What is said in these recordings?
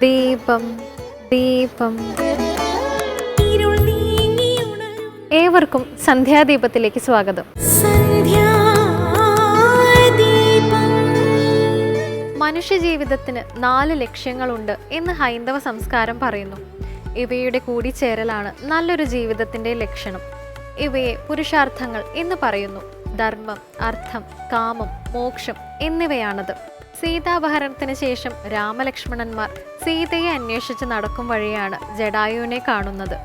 ദീപം ദീപം. ഏവർക്കും സന്ധ്യാദീപത്തിലേക്ക് സ്വാഗതം. മനുഷ്യജീവിതത്തിന് 4 ലക്ഷ്യങ്ങളുണ്ട് എന്ന് ഹൈന്ദവ സംസ്കാരം പറയുന്നു. ഇവയുടെ കൂടിച്ചേരലാണ് നല്ലൊരു ജീവിതത്തിൻ്റെ ലക്ഷണം. ഇവയെ പുരുഷാർത്ഥങ്ങൾ എന്ന് പറയുന്നു. ധർമ്മം, അർത്ഥം, കാമം, മോക്ഷം എന്നിവയാണത്. സീതാപഹരണത്തിന് ശേഷം രാമലക്ഷ്മണന്മാർ സീതയെ അന്വേഷിച്ച് നടക്കും വഴിയാണ് ജടായുവിനെ കാണുന്നത്.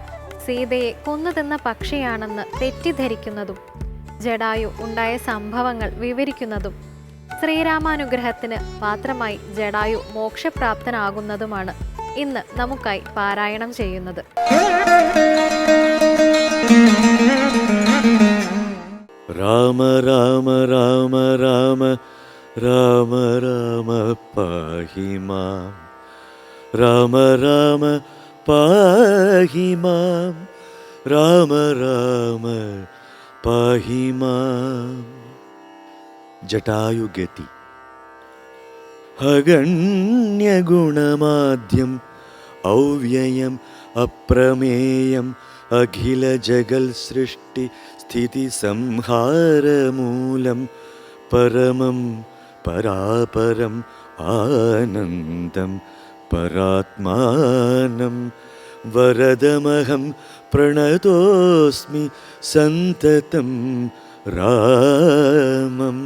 സീതയെ കൊന്നുതിന്ന പക്ഷിയാണെന്ന് തെറ്റിദ്ധരിക്കുന്നതും ജടായു ഉണ്ടായ സംഭവങ്ങൾ വിവരിക്കുന്നതും ശ്രീരാമാനുഗ്രഹത്തിന് പാത്രമായി ജടായു മോക്ഷപ്രാപ്തനാകുന്നതുമാണ് ഇന്ന് നമുക്കായി പാരായണം ചെയ്യുന്നത്. രാമ രാമ രാമ രാമ രാമ രാമ പാഹി മാം, രാമ രാമ പാഹി മാം, രാമ രാമ പാഹി മാം. ജടായുഗതി. അഗണ്യഗുണമാദ്യം ഔവ്യയം അപ്രമേയം അഖില ജഗൽ സൃഷ്ടി സ്ഥിതി സംഹാരമൂലം പരമം പരാപരം ആനന്ദം പരാത്മാനം വരദമഹം പ്രണതോസ്മി സന്തതം രാമം.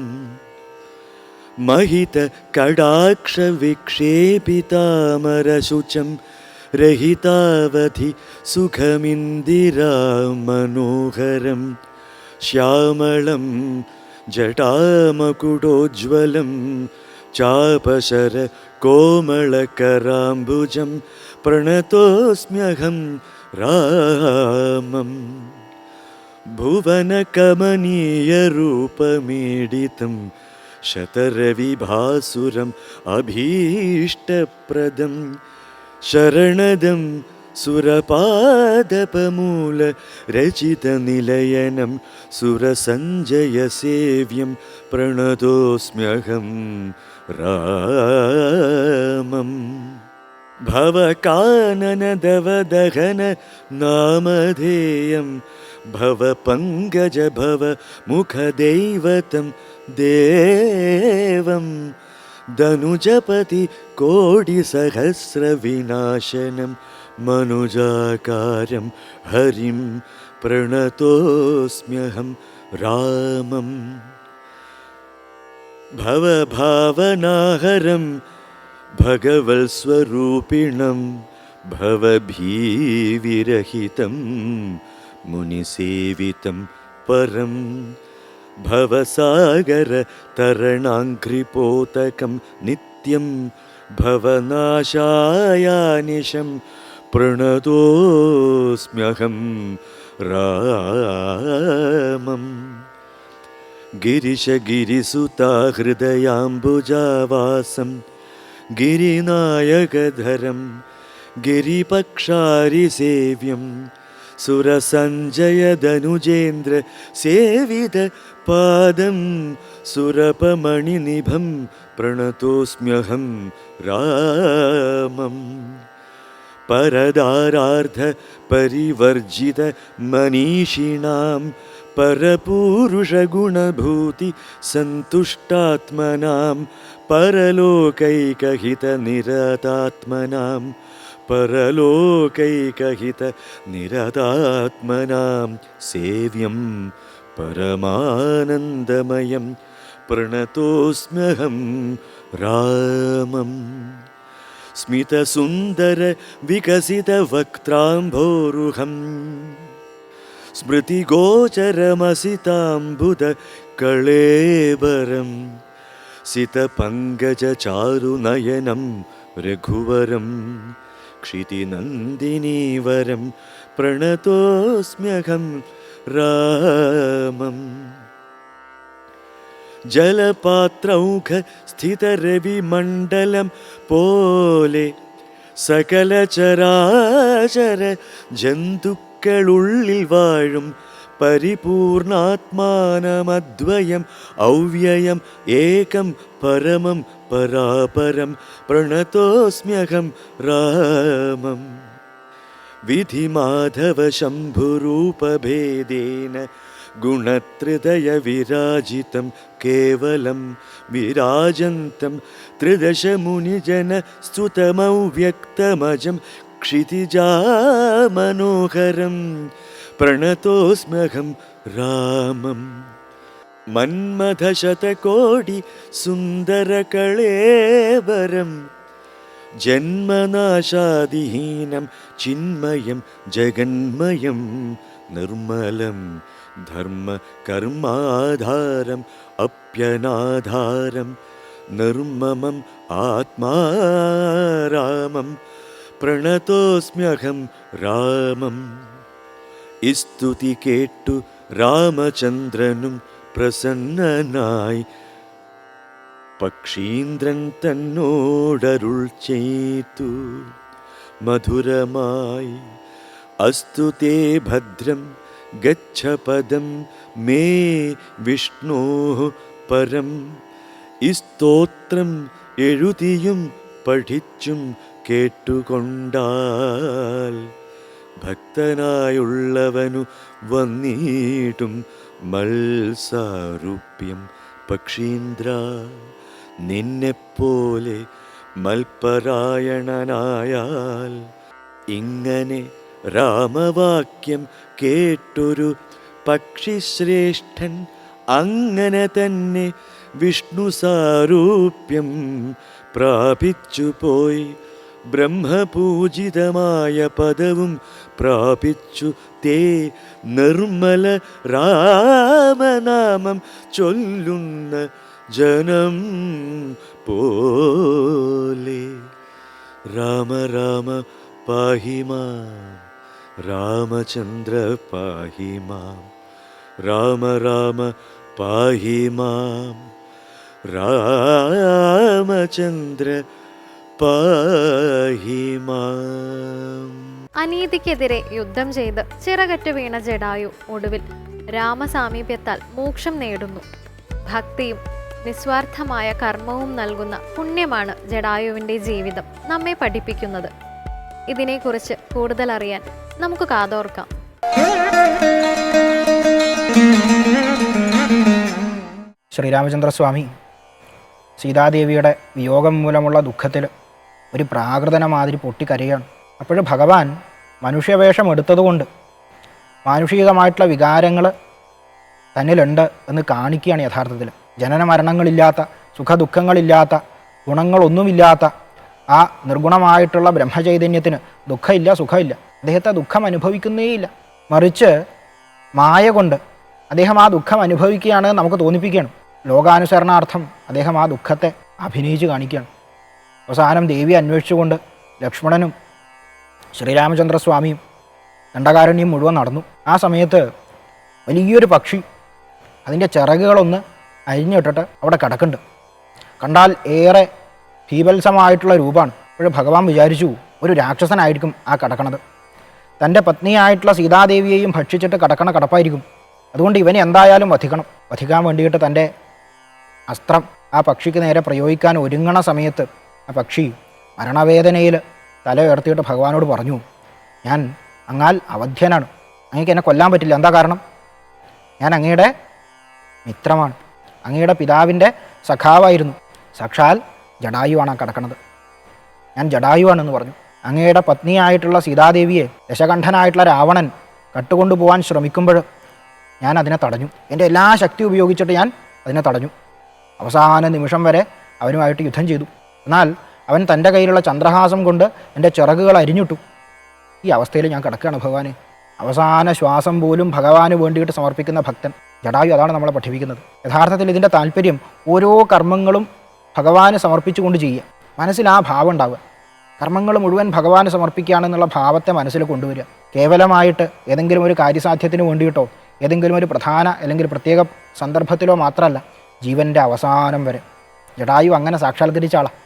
महित कडाक्ष विक्षेपितामरशुचं रहितावधि सुखमिन्दिरा मनोहरं श्यामलं जटामकुटोज्ज्वलं चापशर कोमलकराम्बुजं प्रणतोऽस्म्यहं रामम्. भुवनकमनीयरूपमीडितं शतरविभासुरम् अभीष्टप्रदं शरणदं सुरपादपमूल रचितनिलयनं सुरसञ्जयसेव्यं प्रणतोऽस्म्यहं रामम्. भवकाननदवदहन नामधेयं भवपङ्कज भव मुखदैवतं देवं धनुजपति कोटिसहस्रविनाशनं मनुजाकारं हरिं प्रणतोऽस्म्यहं रामम्. भवभावनाहरं भगवत्स्वरूपिणं भवभीविरहितं मुनिसेवितं परं भवसागर तरणाङ्घ्रिपोतकं नित्यं भवनाशायानिशं प्रणतोऽस्म्यहं रामम्. गिरिशगिरिसुता हृदयाम्बुजावासं गिरिनायकधरं गिरिपक्षारिसेव्यं सुरसञ्जयधनुजेन्द्र सेवित पादं सुरपमणिनिभं प्रणतोऽस्म्यहं रामम्. परदारार्ध परिवर्जित मनीषिणां परपूरुषगुणभूति सन्तुष्टात्मनां परलोकैकहितनिरतात्मनां परलोकैकहितनिरतात्मनां सेव्यं परमानन्दमयं प्रणतोऽस्म्यहं रामम्. स्मितसुन्दर विकसितवक्त्राम्भोरुहं स्मृतिगोचरमसिताम्बुद कळेबरं सितपङ्कजचारुनयनं रघुवरं क्षितिनन्दिनीवरं प्रणतोऽस्म्यहं रामम्. ജലപാത്രൗഘ സ്ഥിതരവിമണ്ഡലം പോലെ സകല ചരാചര ജന്തുക്കളുള്ളിൽ വാഴും പരിപൂർണാത്മാനമദ്വയം അവ്യയം ഏകം പരമം പരാപരം പ്രണതോസ്മ്യഹം രാമം. വിധിമാധവ ശംഭുരൂപഭേദേന ഗുണത്രിതയ വിരാജിതം കേവലം വിരാജന്തം ത്രിദശ മുനിജന സ്തുതമൗവ്യക്തമജം ക്ഷിതിജാമനോഹരം പ്രണതോസ്മ്യഹം രാമം. മന്മഥശതകോടി സുന്ദരകളേവരം ജന്മനാശാദിഹീനം ചിന്മയം ജഗന്മയം നിർമ്മലം ധർമ്മ കർമാധാരം അപ്യനാധാരം നിർമ്മമം ആത്മാരാമം പ്രണതോസ്മ്യഹം രാമം. ഇസ്തുതി കേട്ടു രാമചന്ദ്രനും പ്രസന്നനായി പക്ഷീന്ദ്രൻ തന്നോടരുൾ ചെയ്തു മധുരമായി. അസ്തു തേ ഭദ്രം ഗച്ഛ പദം മേ വിഷ്ണോ പരം. ഈ സ്തോത്രം എഴുതിയും പഠിച്ചും കേട്ടുകൊണ്ടാൽ ഭക്തനായുള്ളവനു വന്നിടും മത്സാരൂപ്യം. പക്ഷീന്ദ്ര, നിന്നെപ്പോലെ മൽപരായണനായാൽ ഇങ്ങനെ രാമവാക്യം കേട്ടൊരു പക്ഷിശ്രേഷ്ഠൻ അങ്ങനെ തന്നെ വിഷ്ണു സാരൂപ്യം പ്രാപിച്ചു പോയി. ബ്രഹ്മപൂജിതമായ പദവും പ്രാപിച്ചു തേ നിർമ്മല രാമനാമം ചൊല്ലുന്ന ജനം പോലെ. രാമ രാമ പാഹി മാം, രാമചന്ദ്ര പാഹി മാം. രാമ രാമ പാഹി മാം, രാമചന്ദ്ര പാഹി മാം. അനീതിക്കെതിരെ യുദ്ധം ചെയ്ത് ചിറകറ്റ് വീണ ജടായു ഒടുവിൽ രാമസാമീപ്യത്താൽ മോക്ഷം നേടുന്നു. ഭക്തിയും നിസ്വാർത്ഥമായ കർമ്മവും നൽകുന്ന പുണ്യമാണ് ജടായുവിൻ്റെ ജീവിതം നമ്മെ പഠിപ്പിക്കുന്നത്. ഇതിനെക്കുറിച്ച് കൂടുതൽ അറിയാൻ നമുക്ക് കാതോർക്കാം. ശ്രീരാമചന്ദ്രസ്വാമി സീതാദേവിയുടെ വിയോഗം മൂലമുള്ള ദുഃഖത്തിൽ ഒരു പ്രാകൃതന മാതിരി പൊട്ടിക്കരയാണ്. അപ്പോൾ ഭഗവാൻ മനുഷ്യവേഷം എടുത്തതുകൊണ്ട് മാനുഷികമായിട്ടുള്ള വികാരങ്ങൾ തന്നിലുണ്ട് എന്ന് കാണിക്കുകയാണ്. യഥാർത്ഥത്തിൽ ജനന മരണങ്ങളില്ലാത്ത, സുഖദുഃഖങ്ങളില്ലാത്ത, ഗുണങ്ങളൊന്നുമില്ലാത്ത ആ നിർഗുണമായിട്ടുള്ള ബ്രഹ്മചൈതന്യത്തിന് ദുഃഖമില്ല, സുഖമില്ല. അദ്ദേഹത്തെ ദുഃഖം അനുഭവിക്കുന്നേയില്ല. മറിച്ച് മായ കൊണ്ട് അദ്ദേഹം ആ ദുഃഖം അനുഭവിക്കുകയാണ് നമുക്ക് തോന്നിപ്പിക്കുകയാണ്. ലോകാനുസരണാർത്ഥം അദ്ദേഹം ആ ദുഃഖത്തെ അഭിനയിച്ച് കാണിക്കുകയാണ്. അവസാനം ദേവിയെ അന്വേഷിച്ചുകൊണ്ട് ലക്ഷ്മണനും ശ്രീരാമചന്ദ്രസ്വാമിയും ദണ്ഡകാരണ്യം മുഴുവൻ നടന്നു. ആ സമയത്ത് വലിയൊരു പക്ഷി അതിൻ്റെ ചിറകുകളൊന്ന് അരിഞ്ഞിട്ടിട്ട് അവിടെ കിടക്കുന്നുണ്ട്. കണ്ടാൽ ഏറെ ഭീഭത്സമായിട്ടുള്ള രൂപമാണ്. അപ്പോൾ ഭഗവാൻ വിചാരിച്ചു ഒരു രാക്ഷസനായിരിക്കും ആ കിടക്കണത്. തൻ്റെ പത്നിയായിട്ടുള്ള സീതാദേവിയെയും ഭക്ഷിച്ചിട്ട് കിടക്കണ കിടപ്പായിരിക്കും. അതുകൊണ്ട് ഇവനെ എന്തായാലും വധിക്കാൻ വേണ്ടിയിട്ട് തൻ്റെ അസ്ത്രം ആ പക്ഷിക്ക് നേരെ പ്രയോഗിക്കാൻ ഒരുങ്ങണ സമയത്ത് ആ പക്ഷി മരണവേദനയിൽ തല ഉയർത്തിയിട്ട് ഭഗവാനോട് പറഞ്ഞു, ഞാൻ അങ്ങാൽ അവധ്യനാണ്, അങ്ങേക്ക് എന്നെ കൊല്ലാൻ പറ്റില്ല. എന്താ കാരണം? ഞാൻ അങ്ങയുടെ മിത്രമാണ്, അങ്ങയുടെ പിതാവിൻ്റെ സഖാവായിരുന്നു. സാക്ഷാൽ ജടായുവാണ് ആ കിടക്കണത്, ഞാൻ ജടായുവാണെന്ന് പറഞ്ഞു. അങ്ങയുടെ പത്നിയായിട്ടുള്ള സീതാദേവിയെ ദശകണ്ഠനായിട്ടുള്ള രാവണൻ കട്ടുകൊണ്ടുപോകാൻ ശ്രമിക്കുമ്പോൾ ഞാൻ അതിനെ തടഞ്ഞു. എൻ്റെ എല്ലാ ശക്തി ഉപയോഗിച്ചിട്ട് ഞാൻ അതിനെ തടഞ്ഞു. അവസാന നിമിഷം വരെ അവനുമായിട്ട് യുദ്ധം ചെയ്തു. എന്നാൽ അവൻ തൻ്റെ കയ്യിലുള്ള ചന്ദ്രഹാസം കൊണ്ട് എൻ്റെ ചിറകുകൾ അരിഞ്ഞിട്ടു. ഈ അവസ്ഥയിൽ ഞാൻ കിടക്കുകയാണ് ഭഗവാനെ. അവസാന ശ്വാസം പോലും ഭഗവാന് വേണ്ടിയിട്ട് സമർപ്പിക്കുന്ന ഭക്തൻ ജടായു. അതാണ് നമ്മളെ പഠിപ്പിക്കുന്നത്. യഥാർത്ഥത്തിൽ ഇതിൻ്റെ താല്പര്യം ഓരോ കർമ്മങ്ങളും ഭഗവാന് സമർപ്പിച്ചുകൊണ്ട് ചെയ്യുക. മനസ്സിൽ ആ ഭാവം ഉണ്ടാവുക. കർമ്മങ്ങൾ മുഴുവൻ ഭഗവാന് സമർപ്പിക്കുകയാണെന്നുള്ള ഭാവത്തെ മനസ്സിൽ കൊണ്ടുവരിക. കേവലമായിട്ട് ഏതെങ്കിലും ഒരു കാര്യസാധ്യത്തിന് വേണ്ടിയിട്ടോ ഏതെങ്കിലും ഒരു പ്രധാന അല്ലെങ്കിൽ പ്രത്യേക സന്ദർഭത്തിലോ മാത്രമല്ല, ജീവൻ്റെ അവസാനം വരെ. ജടായു അങ്ങനെ സാക്ഷാത്കരിച്ച ആളാണ്.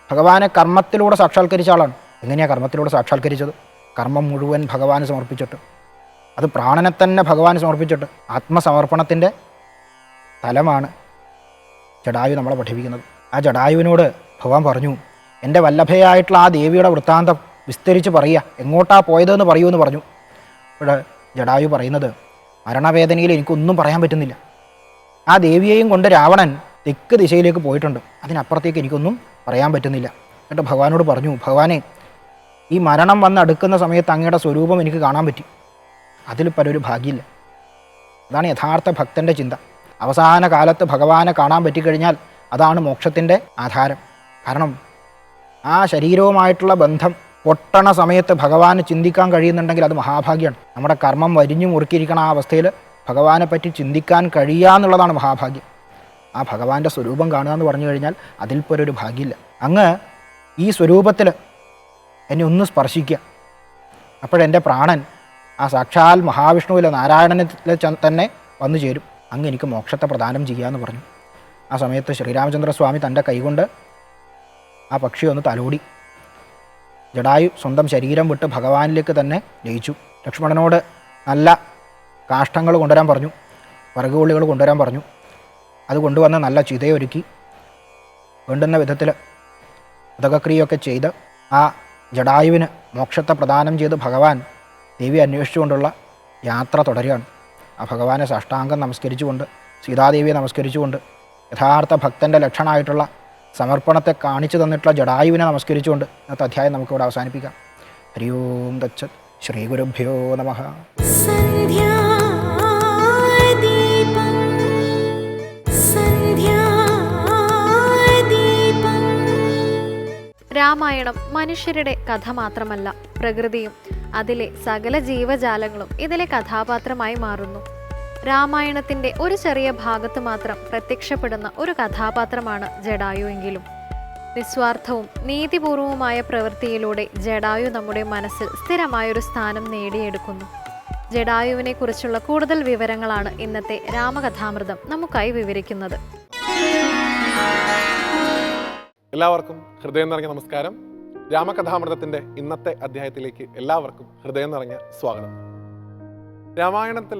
ഭഗവാനെ കർമ്മത്തിലൂടെ സാക്ഷാത്കരിച്ച ആളാണ്. എങ്ങനെയാണ് കർമ്മത്തിലൂടെ സാക്ഷാത്കരിച്ചത്? കർമ്മം മുഴുവൻ ഭഗവാന് സമർപ്പിച്ചിട്ട്. അത് പ്രാണനെ തന്നെ ഭഗവാൻ സമർപ്പിച്ചിട്ട് ആത്മസമർപ്പണത്തിൻ്റെ തലമാണ് ജടായു നമ്മളെ പഠിപ്പിക്കുന്നത്. ആ ജടായുവിനോട് ഭഗവാൻ പറഞ്ഞു, എൻ്റെ വല്ലഭയായിട്ടുള്ള ആ ദേവിയുടെ വൃത്താന്തം വിസ്തരിച്ച് പറയുക, എങ്ങോട്ടാ പോയതെന്ന് പറയൂ എന്ന് പറഞ്ഞു. ഇവിടെ ജടായു പറയുന്നത്, മരണവേദനയിൽ എനിക്കൊന്നും പറയാൻ പറ്റുന്നില്ല. ആ ദേവിയെയും കൊണ്ട് രാവണൻ തെക്ക് ദിശയിലേക്ക് പോയിട്ടുണ്ട്, അതിനപ്പുറത്തേക്ക് എനിക്കൊന്നും പറയാൻ പറ്റുന്നില്ല. എന്നിട്ട് ഭഗവാനോട് പറഞ്ഞു, ഭഗവാനെ, ഈ മരണം വന്ന് അടുക്കുന്ന സമയത്ത് അങ്ങയുടെ സ്വരൂപം എനിക്ക് കാണാൻ പറ്റി, അതിൽ പരൊരു ഭാഗ്യമില്ല. അതാണ് യഥാർത്ഥ ഭക്തൻ്റെ ചിന്ത. അവസാന കാലത്ത് ഭഗവാനെ കാണാൻ പറ്റിക്കഴിഞ്ഞാൽ അതാണ് മോക്ഷത്തിൻ്റെ ആധാരം. കാരണം ആ ശരീരവുമായിട്ടുള്ള ബന്ധം പൊട്ടണ സമയത്ത് ഭഗവാന് ചിന്തിക്കാൻ കഴിയുന്നുണ്ടെങ്കിൽ അത് മഹാഭാഗ്യമാണ്. നമ്മുടെ കർമ്മം വരിഞ്ഞു മുറുക്കിയിരിക്കണ ആ അവസ്ഥയിൽ ഭഗവാനെ പറ്റി ചിന്തിക്കാൻ കഴിയുക എന്നുള്ളതാണ് മഹാഭാഗ്യം. ആ ഭഗവാന്റെ സ്വരൂപം കാണുക എന്ന് പറഞ്ഞു കഴിഞ്ഞാൽ അതിൽ പോലൊരു ഭാഗ്യമില്ല. അങ്ങ് ഈ സ്വരൂപത്തിൽ എന്നെ ഒന്ന് സ്പർശിക്കുക, അപ്പോഴെൻ്റെ പ്രാണൻ ആ സാക്ഷാൽ മഹാവിഷ്ണുവിലെ നാരായണനിലെ തന്നെ വന്നു ചേരും, അങ്ങ് എനിക്ക് മോക്ഷത്തെ പ്രദാനം ചെയ്യാമെന്ന് പറഞ്ഞു. ആ സമയത്ത് ശ്രീരാമചന്ദ്രസ്വാമി തൻ്റെ കൈകൊണ്ട് ആ പക്ഷി ഒന്ന് തലോടി. ജടായു സ്വന്തം ശരീരം വിട്ട് ഭഗവാനിലേക്ക് തന്നെ ലയിച്ചു. ലക്ഷ്മണനോട് നല്ല കാഷ്ടങ്ങൾ കൊണ്ടുവരാൻ പറഞ്ഞു, വർഗുകൊള്ളികൾ കൊണ്ടുവരാൻ പറഞ്ഞു. അത് കൊണ്ടുവന്ന് നല്ല ചിതയൊരുക്കി വേണ്ടുന്ന വിധത്തിൽ ഉദകക്രിയൊക്കെ ചെയ്ത് ആ ജടായുവിന് മോക്ഷത്തെ പ്രദാനം ചെയ്ത് ഭഗവാൻ ദേവി അന്വേഷിച്ചുകൊണ്ടുള്ള യാത്ര തുടരുകയാണ്. ആ ഭഗവാനെ സാഷ്ടാംഗം നമസ്കരിച്ചുകൊണ്ട്, സീതാദേവിയെ നമസ്കരിച്ചുകൊണ്ട്, യഥാർത്ഥ ഭക്തൻ്റെ ലക്ഷണമായിട്ടുള്ള സമർപ്പണത്തെ കാണിച്ചു തന്നിട്ടുള്ള ജടായുവിനെ നമസ്കരിച്ചുകൊണ്ട് ഇന്നത്തെ അധ്യായം നമുക്കിവിടെ അവസാനിപ്പിക്കാം. ഹരി ഓം തത്സത്. ശ്രീ ഗുരുഭ്യോ നമഃ. രാമായണം മനുഷ്യരുടെ കഥ മാത്രമല്ല, പ്രകൃതിയും അതിലെ സകല ജീവജാലങ്ങളും ഇതിലെ കഥാപാത്രമായി മാറുന്നു. രാമായണത്തിൻ്റെ ഒരു ചെറിയ ഭാഗത്ത് മാത്രം പ്രത്യക്ഷപ്പെടുന്ന ഒരു കഥാപാത്രമാണ് ജടായു എങ്കിലും നിസ്വാർത്ഥവും നീതിപൂർവവുമായ പ്രവൃത്തിയിലൂടെ ജടായു നമ്മുടെ മനസ്സിൽ സ്ഥിരമായൊരു സ്ഥാനം നേടിയെടുക്കുന്നു. ജടായുവിനെ കുറിച്ചുള്ള കൂടുതൽ വിവരങ്ങളാണ് ഇന്നത്തെ രാമകഥാമൃതം നമുക്കായി വിവരിക്കുന്നത്. എല്ലാവർക്കും ഹൃദയം നിറഞ്ഞ നമസ്കാരം. രാമകഥാമൃതത്തിൻ്റെ ഇന്നത്തെ അധ്യായത്തിലേക്ക് എല്ലാവർക്കും ഹൃദയം നിറഞ്ഞ സ്വാഗതം. രാമായണത്തിൽ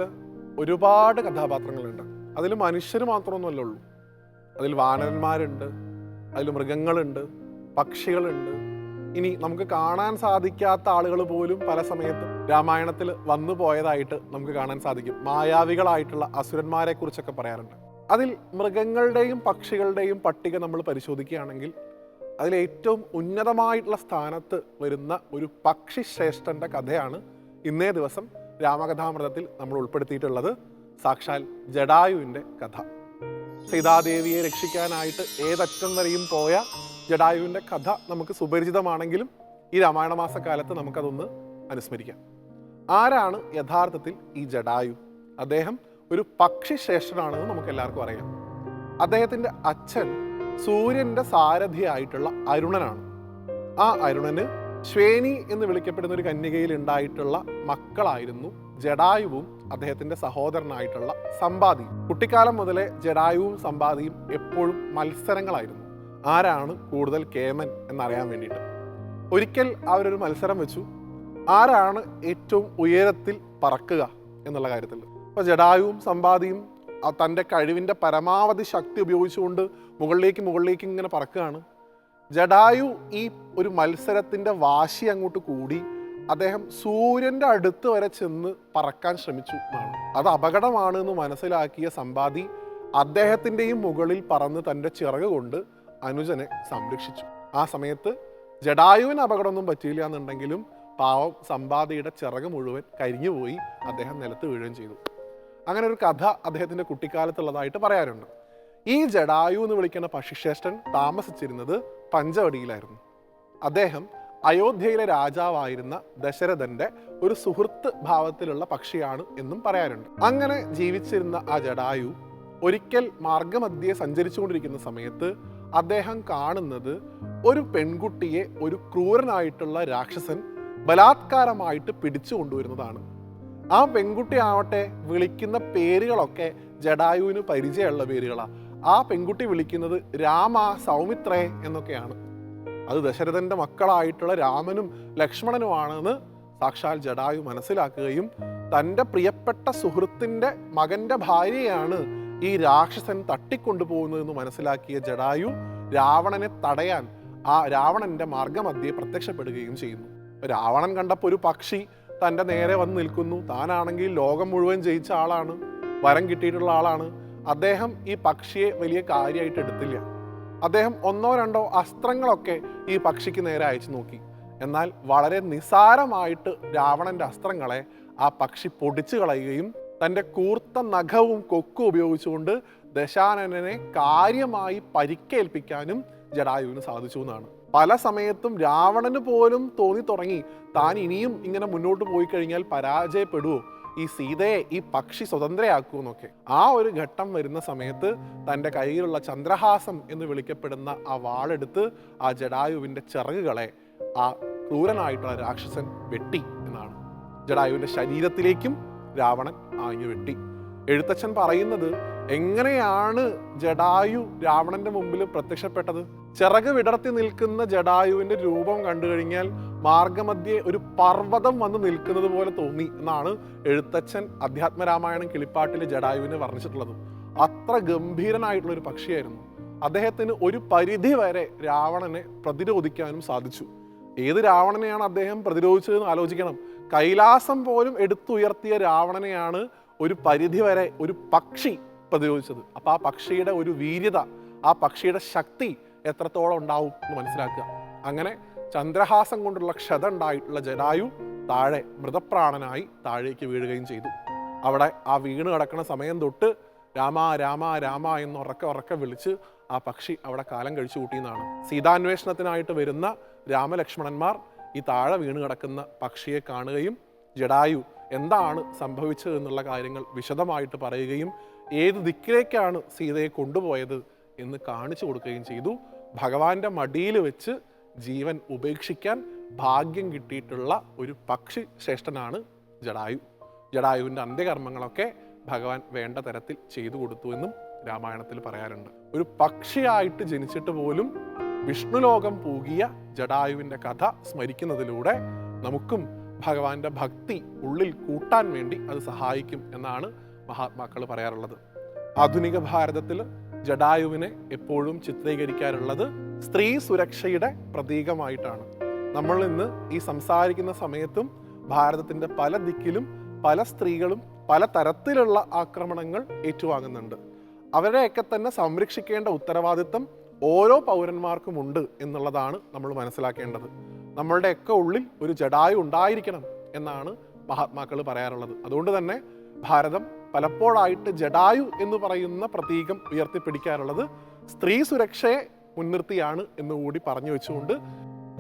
ഒരുപാട് കഥാപാത്രങ്ങളുണ്ട്. അതിൽ മനുഷ്യർ മാത്രമൊന്നുമല്ല ഉള്ളൂ. അതിൽ വാനരന്മാരുണ്ട്, അതിൽ മൃഗങ്ങളുണ്ട്, പക്ഷികളുണ്ട്. ഇനി നമുക്ക് കാണാൻ സാധിക്കാത്ത ആളുകൾ പോലും പല സമയത്തും രാമായണത്തിൽ വന്നു പോയതായിട്ട് നമുക്ക് കാണാൻ സാധിക്കും. മായാവികളായിട്ടുള്ള അസുരന്മാരെ കുറിച്ചൊക്കെ പറയാറുണ്ട്. അതിൽ മൃഗങ്ങളുടെയും പക്ഷികളുടെയും പട്ടിക നമ്മൾ പരിശോധിക്കുകയാണെങ്കിൽ അതിലേറ്റവും ഉന്നതമായിട്ടുള്ള സ്ഥാനത്ത് വരുന്ന ഒരു പക്ഷിശ്രേഷ്ഠൻ്റെ കഥയാണ് ഇന്നേ ദിവസം രാമകഥാമൃതത്തിൽ നമ്മൾ ഉൾപ്പെടുത്തിയിട്ടുള്ളത്. സാക്ഷാൽ ജടായുവിൻ്റെ കഥ. സീതാദേവിയെ രക്ഷിക്കാനായിട്ട് ഏതറ്റം വരെയും പോയ ജടായുവിൻ്റെ കഥ നമുക്ക് സുപരിചിതമാണെങ്കിലും ഈ രാമായണ മാസക്കാലത്ത് നമുക്കതൊന്ന് അനുസ്മരിക്കാം. ആരാണ് യഥാർത്ഥത്തിൽ ഈ ജടായു? അദ്ദേഹം ഒരു പക്ഷിശ്രേഷ്ഠനാണെന്ന് നമുക്ക് എല്ലാവർക്കും അറിയാം. അദ്ദേഹത്തിൻ്റെ അച്ഛൻ സൂര്യൻ്റെ സാരഥിയായിട്ടുള്ള അരുണനാണ്. ആ അരുണന് ശ്വേനി എന്ന് വിളിക്കപ്പെടുന്ന ഒരു കന്യകയിൽ ഉണ്ടായിട്ടുള്ള മക്കളായിരുന്നു ജടായുവും അദ്ദേഹത്തിൻ്റെ സഹോദരനായിട്ടുള്ള സമ്പാദിയും. കുട്ടിക്കാലം മുതലേ ജടായുവും സമ്പാദിയും എപ്പോഴും മത്സരങ്ങളായിരുന്നു. ആരാണ് കൂടുതൽ കേമൻ എന്നറിയാൻ വേണ്ടിയിട്ട്. ഒരിക്കൽ അവരൊരു മത്സരം വെച്ചു, ആരാണ് ഏറ്റവും ഉയരത്തിൽ പറക്കുക എന്നുള്ള കാര്യത്തിൽ. അപ്പോൾ ജടായുവും സമ്പാദിയും തൻ്റെ കഴിവിൻ്റെ പരമാവധി ശക്തി ഉപയോഗിച്ചുകൊണ്ട് മുകളിലേക്ക് ഇങ്ങനെ പറക്കുകയാണ്. ജടായു ഈ ഒരു മത്സരത്തിൻ്റെ വാശി അങ്ങോട്ട് കൂടി അദ്ദേഹം സൂര്യൻ്റെ അടുത്ത് വരെ ചെന്ന് പറക്കാൻ ശ്രമിച്ചു എന്നാണ്. അത് അപകടമാണ് എന്ന് മനസ്സിലാക്കിയ സമ്പാദി അദ്ദേഹത്തിൻ്റെയും മുകളിൽ പറന്ന് തൻ്റെ ചിറക് കൊണ്ട് അനുജനെ സംരക്ഷിച്ചു. ആ സമയത്ത് ജടായുവിന് അപകടമൊന്നും പറ്റിയില്ല എന്നുണ്ടെങ്കിലും പാവം സമ്പാദിയുടെ ചിറക് മുഴുവൻ കരിഞ്ഞുപോയി, അദ്ദേഹം നിലത്ത് വീഴുകയും ചെയ്തു. അങ്ങനെ ഒരു കഥ അദ്ദേഹത്തിൻ്റെ കുട്ടിക്കാലത്തുള്ളതായിട്ട് പറയാറുണ്ട്. ഈ ജടായു എന്ന് വിളിക്കുന്ന പക്ഷിശ്രേഷ്ഠൻ താമസിച്ചിരുന്നത് പഞ്ചവടിയിലായിരുന്നു. അദ്ദേഹം അയോധ്യയിലെ രാജാവായിരുന്ന ദശരഥന്റെ ഒരു സുഹൃത്ത് ഭാവത്തിലുള്ള പക്ഷിയാണ് എന്നും പറയാറുണ്ട്. അങ്ങനെ ജീവിച്ചിരുന്ന ആ ജടായു ഒരിക്കൽ മാർഗമധ്യേ സഞ്ചരിച്ചുകൊണ്ടിരിക്കുന്ന സമയത്ത് അദ്ദേഹം കാണുന്നത് ഒരു പെൺകുട്ടിയെ ഒരു ക്രൂരനായിട്ടുള്ള രാക്ഷസൻ ബലാത്കാരമായിട്ട് പിടിച്ചു കൊണ്ടുവരുന്നതാണ്. ആ പെൺകുട്ടി ആവട്ടെ വിളിക്കുന്ന പേരുകളൊക്കെ ജടായുവിന് പരിചയമുള്ള പേരുകളാണ്. ആ പെൺകുട്ടി വിളിക്കുന്നത് രാമ, സൗമിത്രേ എന്നൊക്കെയാണ്. അത് ദശരഥന്റെ മക്കളായിട്ടുള്ള രാമനും ലക്ഷ്മണനുമാണെന്ന് സാക്ഷാൽ ജടായു മനസ്സിലാക്കുകയും തൻ്റെ പ്രിയപ്പെട്ട സുഹൃത്തിൻ്റെ മകൻ്റെ ഭാര്യയാണ് ഈ രാക്ഷസൻ തട്ടിക്കൊണ്ടുപോകുന്നതെന്ന് മനസ്സിലാക്കിയ ജടായു രാവണനെ തടയാൻ ആ രാവണന്റെ മാർഗമധ്യേ പ്രത്യക്ഷപ്പെടുകയും ചെയ്യുന്നു. രാവണൻ കണ്ടപ്പോൾ ഒരു പക്ഷി തൻ്റെ നേരെ വന്ന് നിൽക്കുന്നു. താനാണെങ്കിൽ ലോകം മുഴുവൻ ജയിച്ച ആളാണ്, വരം കിട്ടിയിട്ടുള്ള ആളാണ്. അദ്ദേഹം ഈ പക്ഷിയെ വലിയ കാര്യമായിട്ട് എടുത്തില്ല. അദ്ദേഹം ഒന്നോ രണ്ടോ അസ്ത്രങ്ങളൊക്കെ ഈ പക്ഷിക്ക് നേരെ അയച്ചു നോക്കി. എന്നാൽ വളരെ നിസാരമായിട്ട് രാവണന്റെ അസ്ത്രങ്ങളെ ആ പക്ഷി പൊടിച്ചു കളയുകയും തൻ്റെ കൂർത്ത നഖവും കൊക്കും ഉപയോഗിച്ചുകൊണ്ട് ദശാനനെ കാര്യമായി പരിക്കേൽപ്പിക്കാനും ജടായുവിന് സാധിച്ചു എന്നാണ്. പല സമയത്തും രാവണന് പോലും തോന്നി തുടങ്ങി താൻ ഇനിയും ഇങ്ങനെ മുന്നോട്ട് പോയി കഴിഞ്ഞാൽ പരാജയപ്പെടുവോ, ഈ സീതയെ ഈ പക്ഷി സ്വതന്ത്രയാക്കുമെന്നൊക്കെ. ആ ഒരു ഘട്ടം വരുന്ന സമയത്ത് തൻ്റെ കയ്യിലുള്ള ചന്ദ്രഹാസം എന്ന് വിളിക്കപ്പെടുന്ന ആ വാളെടുത്ത് ആ ജടായുവിൻ്റെ ചിറകുകളെ ആ ക്രൂരനായിട്ടുള്ള രാക്ഷസൻ വെട്ടി എന്നാണ്. ജടായുവിൻ്റെ ശരീരത്തിലേക്കും രാവണൻ ആഞ്ഞു വെട്ടി. എഴുത്തച്ഛൻ പറയുന്നത് എങ്ങനെയാണ് ജടായു രാവണന്റെ മുമ്പിൽ പ്രത്യക്ഷപ്പെട്ടത്? ചിറക് വിടർത്തി നിൽക്കുന്ന ജടായുവിന്റെ രൂപം കണ്ടു കഴിഞ്ഞാൽ മാർഗമധ്യേ ഒരു പർവ്വതം വന്ന് നിൽക്കുന്നത് പോലെ തോന്നി എന്നാണ് എഴുത്തച്ഛൻ അധ്യാത്മരാമായണം കിളിപ്പാട്ടിലെ ജടായുവിനെ വർണ്ണിച്ചിട്ടുള്ളത്. അത്ര ഗംഭീരനായിട്ടുള്ള ഒരു പക്ഷിയായിരുന്നു. അദ്ദേഹത്തിന് ഒരു പരിധി വരെ രാവണനെ പ്രതിരോധിക്കാനും സാധിച്ചു. ഏത് രാവണനെയാണ് അദ്ദേഹം പ്രതിരോധിച്ചതെന്ന് ആലോചിക്കണം. കൈലാസം പോലും എടുത്തുയർത്തിയ രാവണനെയാണ് ഒരു പരിധി വരെ ഒരു പക്ഷി പ്രതിരോധിച്ചത്. അപ്പൊ ആ പക്ഷിയുടെ ഒരു വീര്യത, ആ പക്ഷിയുടെ ശക്തി എത്രത്തോളം ഉണ്ടാവും എന്ന് മനസ്സിലാക്കുക. അങ്ങനെ ചന്ദ്രഹാസം കൊണ്ടുള്ള ക്ഷത ഉണ്ടായിട്ടുള്ള ജടായു താഴെ മൃതപ്രാണനായി താഴേക്ക് വീഴുകയും ചെയ്തു. അവിടെ ആ വീണ് കിടക്കുന്ന സമയം തൊട്ട് രാമ രാമ രാമ എന്ന് ഉറക്കെ വിളിച്ച് ആ പക്ഷി അവിടെ കാലം കഴിച്ചു കൂട്ടിയെന്നാണ്. സീതാന്വേഷണത്തിനായിട്ട് വരുന്ന രാമലക്ഷ്മണന്മാർ ഈ താഴെ വീണ് കിടക്കുന്ന പക്ഷിയെ കാണുകയും ജടായു എന്താണ് സംഭവിച്ചത് എന്നുള്ള കാര്യങ്ങൾ വിശദമായിട്ട് പറയുകയും ഏത് ദിക്കിലേക്കാണ് സീതയെ കൊണ്ടുപോയത് എന്ന് കാണിച്ചു കൊടുക്കുകയും ചെയ്തു. ഭഗവാന്റെ മടിയിൽ വെച്ച് ജീവൻ ഉപേക്ഷിക്കാൻ ഭാഗ്യം കിട്ടിയിട്ടുള്ള ഒരു പക്ഷി ശ്രേഷ്ഠനാണ് ജടായു. ജടായുവിൻ്റെ അന്ത്യകർമ്മങ്ങളൊക്കെ ഭഗവാൻ വേണ്ട തരത്തിൽ ചെയ്തു കൊടുത്തു എന്നും രാമായണത്തിൽ പറയാറുണ്ട്. ഒരു പക്ഷിയായിട്ട് ജനിച്ചിട്ട് പോലും വിഷ്ണുലോകം പൂകിയ ജടായുവിൻ്റെ കഥ സ്മരിക്കുന്നതിലൂടെ നമുക്കും ഭഗവാന്റെ ഭക്തി ഉള്ളിൽ കൂട്ടാൻ വേണ്ടി അത് സഹായിക്കും എന്നാണ് മഹാത്മാക്കൾ പറയാറുള്ളത്. ആധുനിക ഭാരതത്തിൽ ജടായുവിനെ എപ്പോഴും ചിത്രീകരിക്കാറുള്ളത് സ്ത്രീ സുരക്ഷയുടെ പ്രതീകമായിട്ടാണ്. നമ്മൾ ഇന്ന് ഈ സംസാരിക്കുന്ന സമയത്തും ഭാരതത്തിൻ്റെ പല ദിക്കിലും പല സ്ത്രീകളും പല തരത്തിലുള്ള ആക്രമണങ്ങൾ ഏറ്റുവാങ്ങുന്നുണ്ട്. അവരെയൊക്കെ തന്നെ സംരക്ഷിക്കേണ്ട ഉത്തരവാദിത്തം ഓരോ പൗരന്മാർക്കും ഉണ്ട് എന്നുള്ളതാണ് നമ്മൾ മനസ്സിലാക്കേണ്ടത്. നമ്മളുടെയൊക്കെ ഉള്ളിൽ ഒരു ജടായു ഉണ്ടായിരിക്കണം എന്നാണ് മഹാത്മാക്കൾ പറയാറുള്ളത്. അതുകൊണ്ട് തന്നെ ഭാരതം പലപ്പോഴായിട്ട് ജടായു എന്ന് പറയുന്ന പ്രതീകം ഉയർത്തിപ്പിടിക്കാറുള്ളത് സ്ത്രീ സുരക്ഷയെ മുൻനിർത്തിയാണ് എന്നുകൂടി പറഞ്ഞു വെച്ചുകൊണ്ട്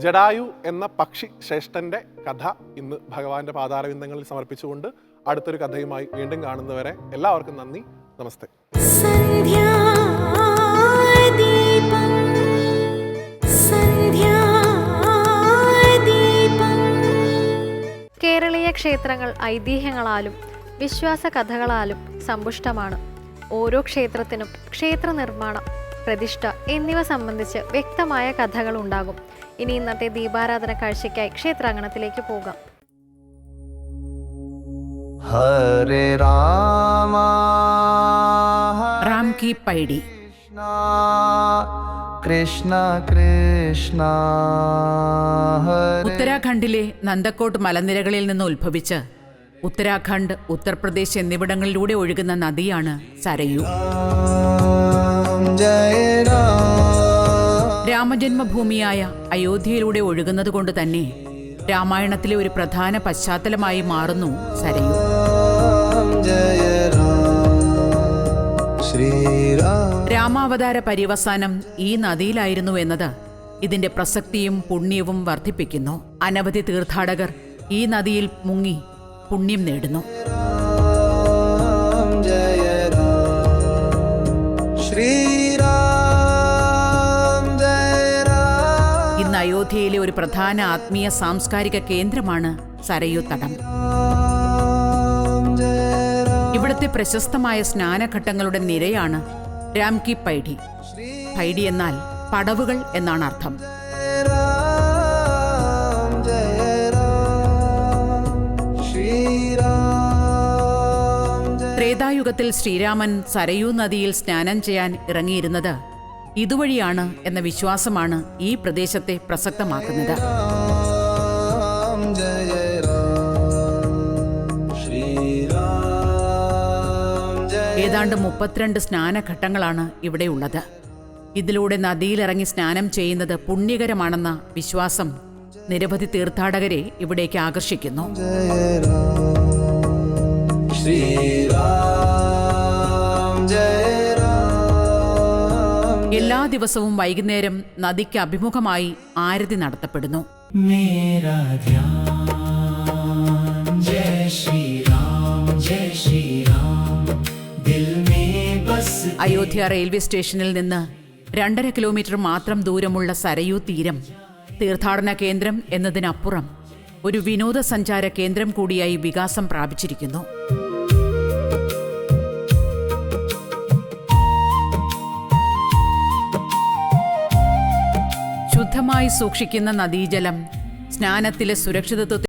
ജടായു എന്ന പക്ഷി ശ്രേഷ്ഠന്റെ കഥ ഇന്ന് ഭഗവാന്റെ പാതാരവിന്ദങ്ങളിൽ സമർപ്പിച്ചുകൊണ്ട് അടുത്തൊരു കഥയുമായി വീണ്ടും കാണുന്നവരെ എല്ലാവർക്കും നന്ദി, നമസ്തേ. കേരളീയ ക്ഷേത്രങ്ങൾ ഐതിഹ്യങ്ങളാലും വിശ്വാസ കഥകളാലും സമ്പുഷ്ടമാണ്. ഓരോ ക്ഷേത്രത്തിനും ക്ഷേത്ര നിർമ്മാണം, പ്രതിഷ്ഠ എന്നിവ സംബന്ധിച്ച് വ്യക്തമായ കഥകൾ ഉണ്ടാകും. ഇനി ഇന്നത്തെ ദീപാരാധന കാഴ്ചയ്ക്കായി ക്ഷേത്രാങ്കണത്തിലേക്ക് പോകാം. ഹരേ രാമ राम की पैड़ी കൃഷ്ണ കൃഷ്ണ ഹരേ. ഉത്തരാഖണ്ഡിലെ നന്ദക്കോട്ട് മലനിരകളിൽ നിന്ന് ഉത്ഭവിച്ച് ഉത്തരാഖണ്ഡ്, ഉത്തർപ്രദേശ് എന്നിവിടങ്ങളിലൂടെ ഒഴുകുന്ന നദിയാണ് സരയു. ജയ രാം. രാമജന്മഭൂമിയായ അയോധ്യയിലൂടെ ഒഴുകുന്നത് കൊണ്ട് തന്നെ രാമായണത്തിലെ ഒരു പ്രധാന പശ്ചാത്തലമായി മാറുന്നു സരയു. ജയ ശ്രീരാം. രാമാവതാര പര്യവസാനം ഈ നദിയിലായിരുന്നു എന്നത് ഇതിന്റെ പ്രസക്തിയും പുണ്യവും വർദ്ധിപ്പിക്കുന്നു. അനവധി തീർത്ഥാടകർ ഈ നദിയിൽ മുങ്ങി പുണ്യം നേടുന്നു. ജയ ശ്രീരാം. ജയ രാം. ഇന്ന് അയോധ്യയിലെ ഒരു പ്രധാന ആത്മീയ സാംസ്കാരിക കേന്ദ്രമാണ് സരയൂ തടം. ഇവിടുത്തെ പ്രശസ്തമായ സ്നാനഘട്ടങ്ങളുടെ നിരയാണ് രാം കി പൈഡി. പൈഡി എന്നാൽ പടവുകൾ എന്നാണ് അർത്ഥം. ജയ രാം. ത്രേതായുഗത്തിൽ ശ്രീരാമൻ സരയൂ നദിയിൽ സ്നാനം ചെയ്യാൻ ഇറങ്ങിയിരുന്നത് ഇതുവഴിയാണ് എന്ന വിശ്വാസമാണ് ഈ പ്രദേശത്തെ പ്രസക്തമാക്കുന്നത്. राम जय राम श्री राम जय ഏതാണ്ട് 32 സ്നാനഘട്ടങ്ങളാണ് ഇവിടെയുള്ളത്. ഇതിലൂടെ നദിയിലിറങ്ങി സ്നാനം ചെയ്യുന്നത് പുണ്യകരമാണെന്ന വിശ്വാസം നിരവധി തീർത്ഥാടകരെ ഇവിടേക്ക് ആകർഷിക്കുന്നു. जय राम श्री राम जय राम എല്ലാ ദിവസവും വൈകുന്നേരം നദിക്ക് അഭിമുഖമായി ആരതി നടത്തപ്പെടുന്നു. मेरा ध्यान जय श्री राम दिल में बस അയോധ്യ റെയിൽവേ സ്റ്റേഷനിൽ നിന്ന് 2.5 കിലോമീറ്റർ മാത്രം ദൂരമുള്ള സരയൂ തീരം തീർത്ഥാടന കേന്ദ്രം എന്നതിനപ്പുറം ഒരു വിനോദസഞ്ചാര കേന്ദ്രം കൂടിയായി വികാസം പ്രാപിച്ചിരിക്കുന്നു. ശുദ്ധമായി സൂക്ഷിക്കുന്ന നദീജലം സ്നാനത്തിലെ സുരക്ഷിതത്വത്തിന്